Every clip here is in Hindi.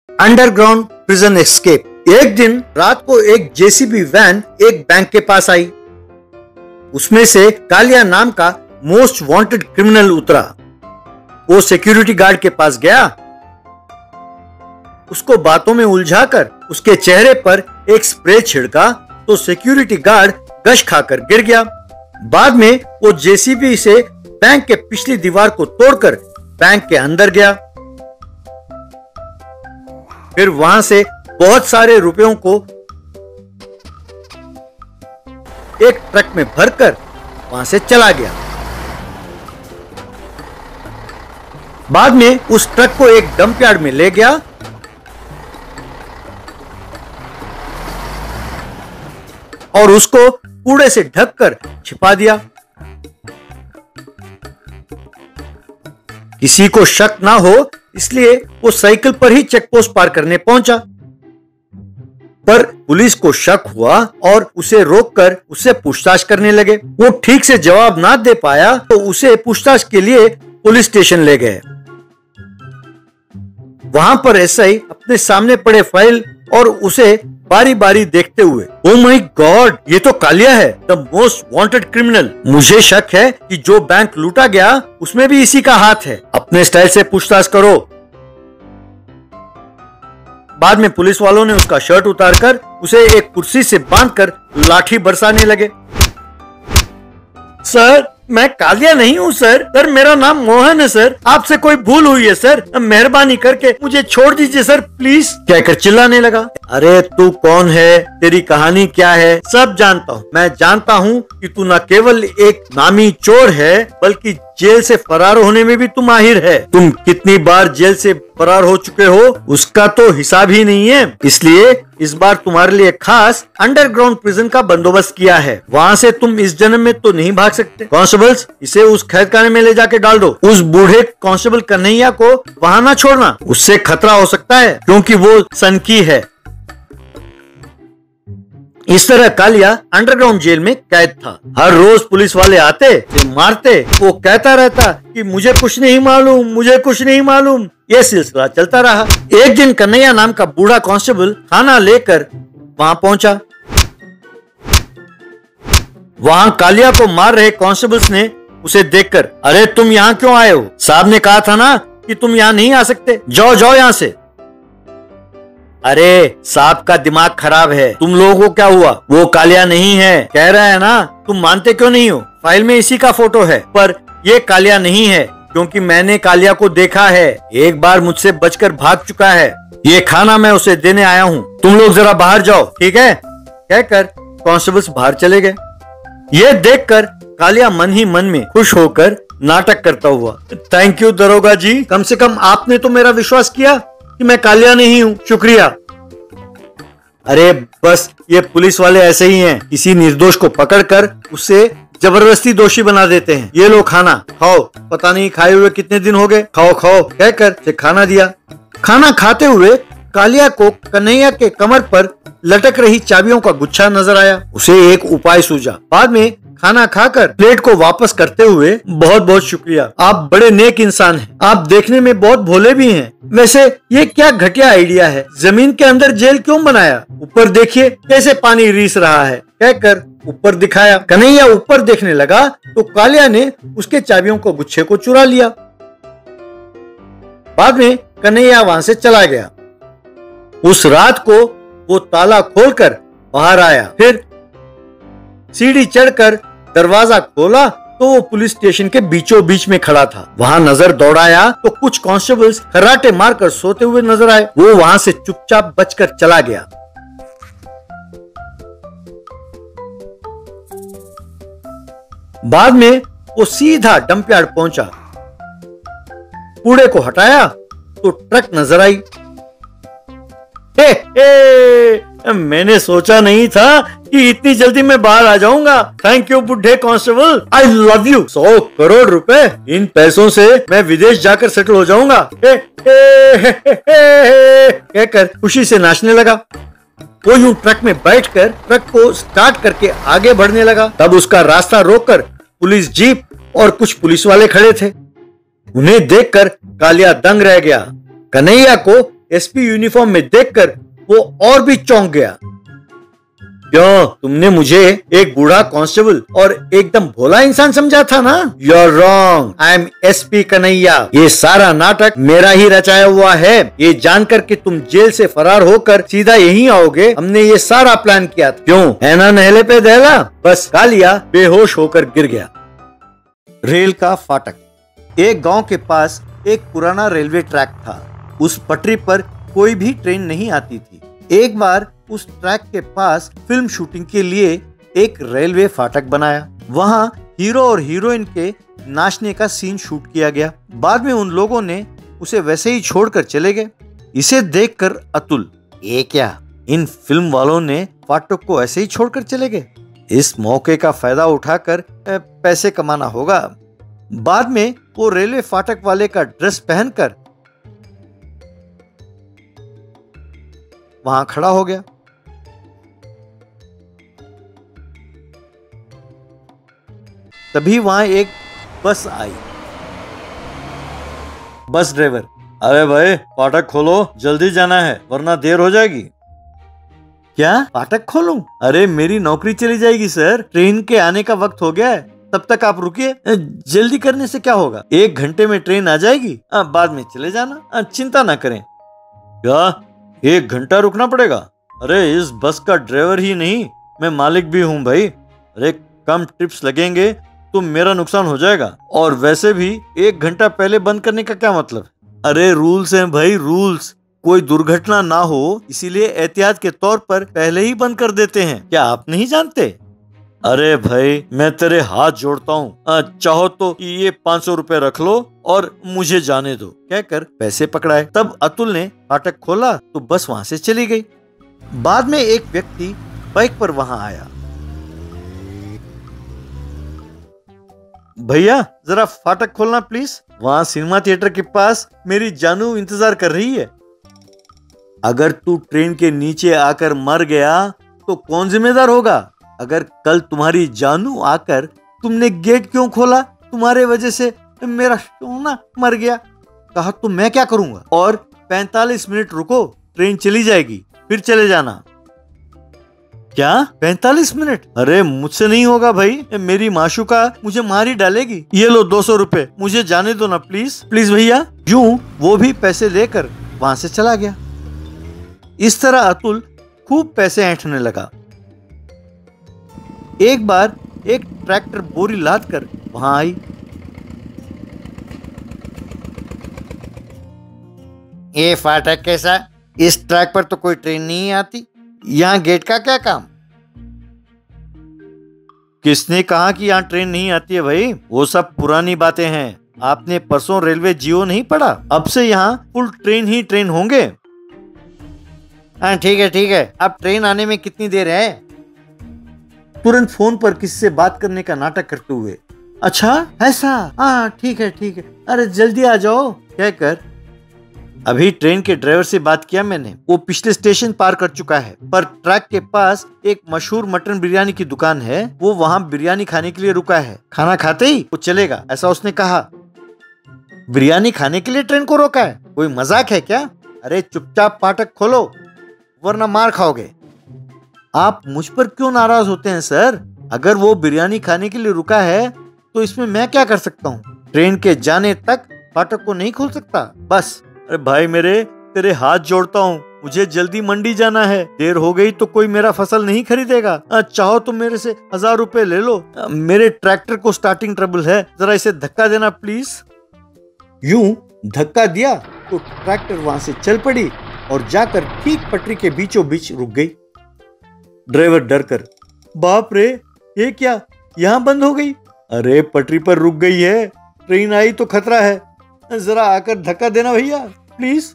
Underground prison escape. एक दिन रात को एक जेसीबी वैन एक बैंक के पास आई। उसमें से कालिया नाम का मोस्ट वांटेड क्रिमिनल उतरा। वो सिक्योरिटी गार्ड के पास गया, उसको बातों में उलझाकर उसके चेहरे पर एक स्प्रे छिड़का तो सिक्योरिटी गार्ड गश खाकर गिर गया। बाद में वो जेसीबी से बैंक के पिछली दीवार को तोड़कर बैंक के अंदर गया। फिर वहां से बहुत सारे रुपयों को एक ट्रक में भरकर वहां से चला गया। बाद में उस ट्रक को एक डंप यार्ड में ले गया और उसको कूड़े से ढककर छिपा दिया। किसी को शक ना हो इसलिए वो साइकिल पर ही चेक पोस्ट पार करने पहुंचा। पर पुलिस को शक हुआ और उसे रोककर उससे पूछताछ करने लगे। वो ठीक से जवाब ना दे पाया तो उसे पूछताछ के लिए पुलिस स्टेशन ले गए। वहां पर एसआई अपने सामने पड़े फाइल और उसे बारी बारी देखते हुए, ओ माय गॉड, ये तो कालिया है, द मोस्ट वांटेड क्रिमिनल। मुझे शक है कि जो बैंक लूटा गया उसमें भी इसी का हाथ है। अपने स्टाइल से पूछताछ करो। बाद में पुलिस वालों ने उसका शर्ट उतारकर उसे एक कुर्सी से बांधकर लाठी बरसाने लगे। सर, मैं कालिया नहीं हूँ सर, मेरा नाम मोहन है सर, आपसे कोई भूल हुई है सर, मेहरबानी करके मुझे छोड़ दीजिए सर प्लीज, कहकर चिल्लाने लगा। अरे तू कौन है, तेरी कहानी क्या है, सब जानता हूँ। मैं जानता हूँ कि तू न केवल एक नामी चोर है बल्कि जेल से फरार होने में भी तू माहिर है। तुम कितनी बार जेल से फरार हो चुके हो उसका तो हिसाब ही नहीं है, इसलिए इस बार तुम्हारे लिए खास अंडरग्राउंड प्रिजन का बंदोबस्त किया है। वहाँ से तुम इस जन्म में तो नहीं भाग सकते। कांस्टेबल्स, इसे उस कैदखाने में ले जाके डाल दो। उस बूढ़े कांस्टेबल कन्हैया को वहाँ ना छोड़ना, उससे खतरा हो सकता है क्योंकि वो सनकी है। इस तरह कालिया अंडरग्राउंड जेल में कैद था। हर रोज पुलिस वाले आते, मारते, वो कहता रहता कि मुझे कुछ नहीं मालूम, मुझे कुछ नहीं मालूम। ये सिलसिला चलता रहा। एक दिन कन्हैया नाम का बूढ़ा कांस्टेबल खाना लेकर वहां पहुंचा। वहां कालिया को मार रहे कांस्टेबल्स ने उसे देखकर, अरे तुम यहाँ क्यों आए हो? साहब ने कहा था ना कि तुम यहाँ नहीं आ सकते, जाओ जाओ यहाँ से। अरे साहब का दिमाग खराब है, तुम लोगों को क्या हुआ? वो कालिया नहीं है, कह रहा है ना, तुम मानते क्यों नहीं हो? फाइल में इसी का फोटो है, पर ये कालिया नहीं है क्योंकि मैंने कालिया को देखा है, एक बार मुझसे बचकर भाग चुका है। ये खाना मैं उसे देने आया हूँ, तुम लोग जरा बाहर जाओ, ठीक है? कहकर कांस्टेबल्स बाहर चले गए। ये देखकर कालिया मन ही मन में खुश होकर नाटक करता हुआ, थैंक यू दरोगा जी, कम से कम आपने तो मेरा विश्वास किया कि मैं कालिया नहीं हूँ, शुक्रिया। अरे बस ये पुलिस वाले ऐसे ही हैं, किसी निर्दोष को पकड़कर उससे जबरदस्ती दोषी बना देते हैं। ये लो खाना खाओ, पता नहीं खाए हुए कितने दिन हो गए, खाओ खाओ, कहकर से खाना दिया। खाना खाते हुए कालिया को कन्हैया के कमर पर लटक रही चाबियों का गुच्छा नजर आया। उसे एक उपाय सूझा। बाद में खाना खाकर प्लेट को वापस करते हुए, बहुत बहुत शुक्रिया, आप बड़े नेक इंसान हैं, आप देखने में बहुत भोले भी हैं। वैसे ये क्या घटिया आइडिया है, जमीन के अंदर जेल क्यों बनाया? ऊपर देखिए कैसे पानी रीस रहा है, कहकर ऊपर दिखाया। कन्हैया ऊपर देखने लगा तो कालिया ने उसके चाबियों को गुच्छे को चुरा लिया। बाद में कन्हैया वहां से चला गया। उस रात को वो ताला खोलकर बाहर आया, फिर सीढ़ी चढ़कर दरवाजा खोला तो वो पुलिस स्टेशन के बीचों बीच में खड़ा था। वहां नजर दौड़ाया तो कुछ कांस्टेबल्स खर्राटे मारकर सोते हुए नजर आए। वो वहां से चुपचाप बचकर चला गया। बाद में वो सीधा डंप यार्ड पहुंचा। कूड़े को हटाया तो ट्रक नजर आई। मैंने सोचा नहीं था कि इतनी जल्दी मैं बाहर आ जाऊंगा। थैंक यू बुढ़े constable, I love you. 100 crore रुपए, इन पैसों से मैं विदेश जाकर सेटल हो जाऊंगा, कहकर खुशी से नाचने लगा। वो यूं ट्रक में बैठकर ट्रक को स्टार्ट करके आगे बढ़ने लगा। तब उसका रास्ता रोककर पुलिस जीप और कुछ पुलिस वाले खड़े थे। उन्हें देखकर कालिया दंग रह गया। कन्हैया को एसपी यूनिफॉर्म में देखकर वो और भी चौंक गया। क्यों, तुमने मुझे एक बूढ़ा कांस्टेबल और एकदम भोला इंसान समझा था ना? You are wrong, I am SP Kanhaiya. ये सारा नाटक मेरा ही रचाया हुआ है। ये जानकर कि तुम जेल से फरार होकर सीधा यहीं आओगे, हमने ये सारा प्लान किया था। क्यों, है ना नहले पे दहला? बस कालिया बेहोश होकर गिर गया। रेल का फाटक। एक गांव के पास एक पुराना रेलवे ट्रैक था। उस पटरी पर कोई भी ट्रेन नहीं आती थी। एक बार उस ट्रैक के पास फिल्म शूटिंग के लिए एक रेलवे फाटक बनाया। वहां हीरो और हीरोइन के नाचने का सीन शूट किया गया। बाद में उन लोगों ने उसे वैसे ही छोड़कर चले गए। इसे देखकर अतुल, ये क्या, इन फिल्म वालों ने फाटक को ऐसे ही छोड़कर चले गए? इस मौके का फायदा उठाकर पैसे कमाना होगा। बाद में वो रेलवे फाटक वाले का ड्रेस पहनकर वहां खड़ा हो गया। तभी वहां एक बस आई। बस ड्राइवर, अरे भाई फाटक खोलो, जल्दी जाना है वरना देर हो जाएगी। क्या, फाटक खोलूं? अरे मेरी नौकरी चली जाएगी सर, ट्रेन के आने का वक्त हो गया है, तब तक आप रुकिए। जल्दी करने से क्या होगा, 1 घंटे में ट्रेन आ जाएगी, बाद में चले जाना, चिंता ना करें। क्या 1 घंटा रुकना पड़ेगा? अरे इस बस का ड्राइवर ही नहीं, मैं मालिक भी हूँ भाई। अरे कम ट्रिप्स लगेंगे तो मेरा नुकसान हो जाएगा, और वैसे भी 1 घंटा पहले बंद करने का क्या मतलब? अरे रूल्स हैं भाई, रूल्स। कोई दुर्घटना ना हो इसीलिए एहतियात के तौर पर पहले ही बंद कर देते हैं। क्या आप नहीं जानते? अरे भाई मैं तेरे हाथ जोड़ता हूँ, चाहो तो ये 500 रुपए रख लो और मुझे जाने दो, कहकर पैसे पकड़ाए। तब अतुल ने फाटक खोला तो बस वहां से चली गई। बाद में एक व्यक्ति बाइक पर वहां आया। भैया जरा फाटक खोलना प्लीज, वहां सिनेमा थिएटर के पास मेरी जानू इंतजार कर रही है। अगर तू ट्रेन के नीचे आकर मर गया तो कौन जिम्मेदार होगा? अगर कल तुम्हारी जानू आकर तुमने गेट क्यों खोला, तुम्हारे वजह से मेरा सोना मर गया, कहा तो मैं क्या करूंगा? और 45 मिनट रुको, ट्रेन चली जाएगी, फिर चले जाना। क्या 45 मिनट? अरे मुझसे नहीं होगा भाई, मेरी माशूका मुझे मार ही डालेगी। ये लो 200 रुपए, मुझे जाने दो ना प्लीज, प्लीज भैया। यूं वो भी पैसे लेकर वहां से चला गया। इस तरह अतुल खूब पैसे ऐंठने लगा। एक बार एक ट्रैक्टर बोरी लाद कर वहां आई। ये फाटक कैसा? इस ट्रैक पर तो कोई ट्रेन नहीं आती, यहाँ गेट का क्या काम? किसने कहा कि यहाँ ट्रेन नहीं आती है भाई? वो सब पुरानी बातें हैं। आपने परसों रेलवे जियो नहीं पढ़ा? अब से यहाँ फुल ट्रेन ही ट्रेन होंगे। हाँ ठीक है, अब ट्रेन आने में कितनी देर है? तुरंत फोन पर किसी से बात करने का नाटक करते हुए, अच्छा ऐसा, हाँ ठीक है, अरे जल्दी आ जाओ, कहकर अभी ट्रेन के ड्राइवर से बात किया मैंने, वो पिछले स्टेशन पार कर चुका है, पर ट्रैक के पास एक मशहूर मटन बिरयानी की दुकान है, वो वहाँ बिरयानी खाने के लिए रुका है, खाना खाते ही वो चलेगा, ऐसा उसने कहा। बिरयानी खाने के लिए ट्रेन को रोका है? कोई मजाक है क्या? अरे चुपचाप फाटक खोलो वरना मार खाओगे। आप मुझ पर क्यों नाराज होते हैं सर? अगर वो बिरयानी खाने के लिए रुका है तो इसमें मैं क्या कर सकता हूँ? ट्रेन के जाने तक फाटक को नहीं खोल सकता, बस। अरे भाई मेरे, तेरे हाथ जोड़ता हूँ, मुझे जल्दी मंडी जाना है, देर हो गई तो कोई मेरा फसल नहीं खरीदेगा। चाहो तो मेरे से 1000 रुपए ले लो, मेरे ट्रैक्टर को स्टार्टिंग ट्रबल है, जरा इसे धक्का देना प्लीज। यूं धक्का दिया तो ट्रैक्टर वहां से चल पड़ी और जाकर ठीक पटरी के बीचों बीच रुक गई। ड्राइवर डर कर, बाप रे ये क्या, यहाँ बंद हो गई? अरे पटरी पर रुक गई है, ट्रेन आई तो खतरा है, जरा आकर धक्का देना भैया प्लीज।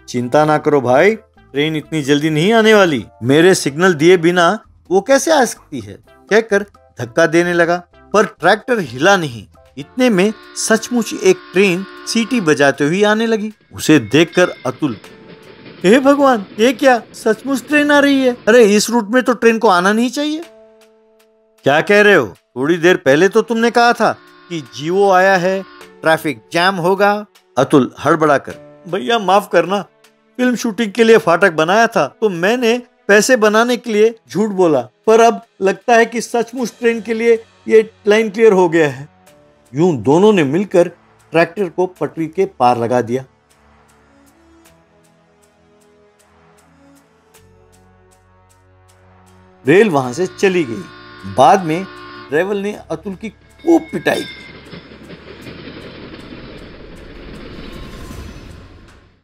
चिंता ना करो भाई, ट्रेन इतनी जल्दी नहीं आने वाली, मेरे सिग्नल दिए बिना वो कैसे आ सकती है, कहकर धक्का देने लगा, पर ट्रैक्टर हिला नहीं। इतने में सचमुच एक ट्रेन सीटी बजाते हुए आने लगी। उसे देखकर अतुल, हे भगवान ये क्या, सचमुच ट्रेन आ रही है? अरे इस रूट में तो ट्रेन को आना नहीं चाहिए। क्या कह रहे हो? थोड़ी देर पहले तो तुमने कहा था कि जियो आया है, ट्रैफिक जैम होगा। अतुल हड़बड़ाकर, भैया माफ करना, फिल्म शूटिंग के लिए फाटक बनाया था तो मैंने पैसे बनाने के लिए झूठ बोला, पर अब लगता है कि सचमुच ट्रेन के लिए ये लाइन क्लियर हो गया है। यूं दोनों ने मिलकर ट्रैक्टर को पटरी के पार लगा दिया। रेल वहां से चली गई। बाद में ड्राइवर ने अतुल की खूब पिटाई की।